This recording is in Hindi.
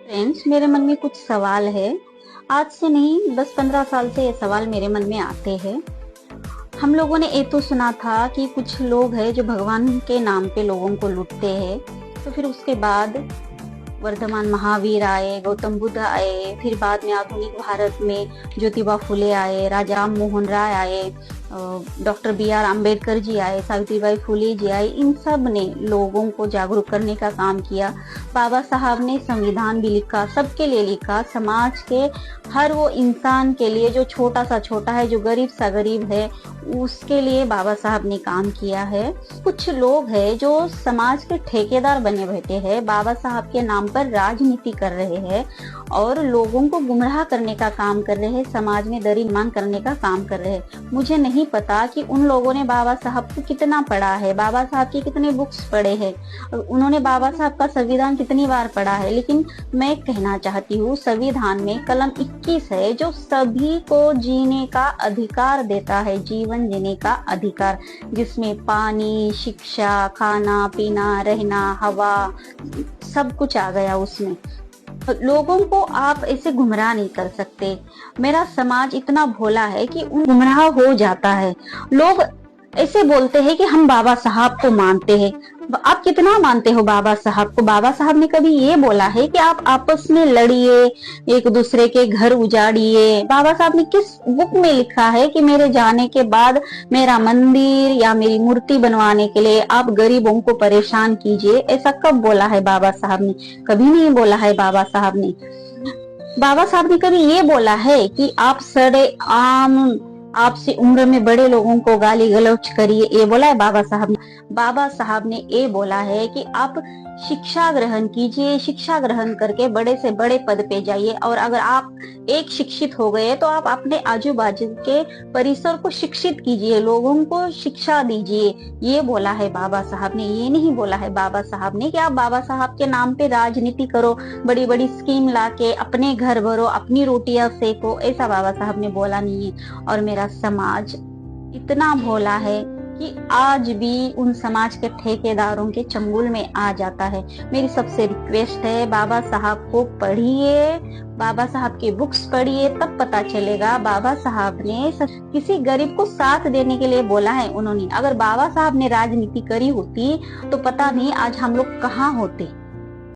फ्रेंड्स, मेरे मन में कुछ सवाल है। आज से नहीं, 10-15 साल से ये सवाल मेरे मन में आते हैं। हम लोगों ने ये तो सुना था कि कुछ लोग हैं जो भगवान के नाम पे लोगों को लूटते हैं। तो फिर उसके बाद वर्धमान महावीर आए, गौतम बुद्ध आए, फिर बाद में आधुनिक भारत में ज्योतिबा फुले आए, राजा राम मोहन राय आए, डॉक्टर बी.आर. अम्बेडकर जी आए, सावित्रीबाई फुले जी आए। इन सब ने लोगों को जागरूक करने का काम किया। बाबा साहब ने संविधान भी लिखा, सबके लिए लिखा, समाज के हर वो इंसान के लिए जो छोटा सा छोटा है, जो गरीब सा गरीब है, उसके लिए बाबा साहब ने काम किया है। कुछ लोग हैं जो समाज के ठेकेदार बने बैठे हैं, बाबा साहब के नाम पर राजनीति कर रहे हैं और लोगों को गुमराह करने का काम कर रहे हैं, समाज में दरी मान करने का काम कर रहे हैं। मुझे नहीं पता कि उन लोगों ने बाबा साहब को कितना पढ़ा है, बाबा साहब की कितने बुक्स पढ़े हैं, उन्होंने बाबा साहब का संविधान कितनी बार पढ़ा है। लेकिन मैं कहना चाहती हूँ, संविधान में कलम 21 है जो सभी को जीने का अधिकार देता है, जीवन जीने का अधिकार, जिसमें पानी, शिक्षा, खाना पीना, रहना, हवा, सब कुछ आ गया उसमें। लोगों को आप ऐसे गुमराह नहीं कर सकते। मेरा समाज इतना भोला है कि उन गुमराह हो जाता है। लोग ऐसे बोलते हैं कि हम बाबा साहब को मानते हैं। आप कितना मानते हो बाबा साहब को? बाबा साहब ने कभी ये बोला है कि आप आपस में लड़िए, एक दूसरे के घर उजाड़िए? बाबा साहब ने किस बुक में लिखा है कि मेरे जाने के बाद मेरा मंदिर या मेरी मूर्ति बनवाने के लिए आप गरीबों को परेशान कीजिए? ऐसा कब बोला है बाबा साहब ने? कभी नहीं बोला है बाबा साहब ने। बाबा साहब ने कभी ये बोला है कि आप सड़े आम, आपसे उम्र में बड़े लोगों को गाली गलौज करिए? ये बोला है बाबा साहब ने? बाबा साहब ने ये बोला है कि आप शिक्षा ग्रहण कीजिए, शिक्षा ग्रहण करके बड़े से बड़े पद पे जाइए, और अगर आप एक शिक्षित हो गए तो आप अपने आजू बाजू के परिसर को शिक्षित कीजिए, लोगों को शिक्षा दीजिए। ये बोला है बाबा साहब ने। ये नहीं बोला है बाबा साहब ने कि आप बाबा साहब के नाम पे राजनीति करो, बड़ी बड़ी स्कीम लाके अपने घर भरो, अपनी रोटियां सेको। ऐसा बाबा साहब ने बोला नहीं है। और मेरा समाज इतना भोला है कि आज भी उन समाज के ठेकेदारों के चंगुल में आ जाता है। मेरी सबसे रिक्वेस्ट है, बाबा साहब को पढ़िए, बाबा साहब की बुक्स पढ़िए, तब पता चलेगा बाबा साहब ने किसी गरीब को साथ देने के लिए बोला है उन्होंने। अगर बाबा साहब ने राजनीति करी होती तो पता नहीं आज हम लोग कहाँ होते।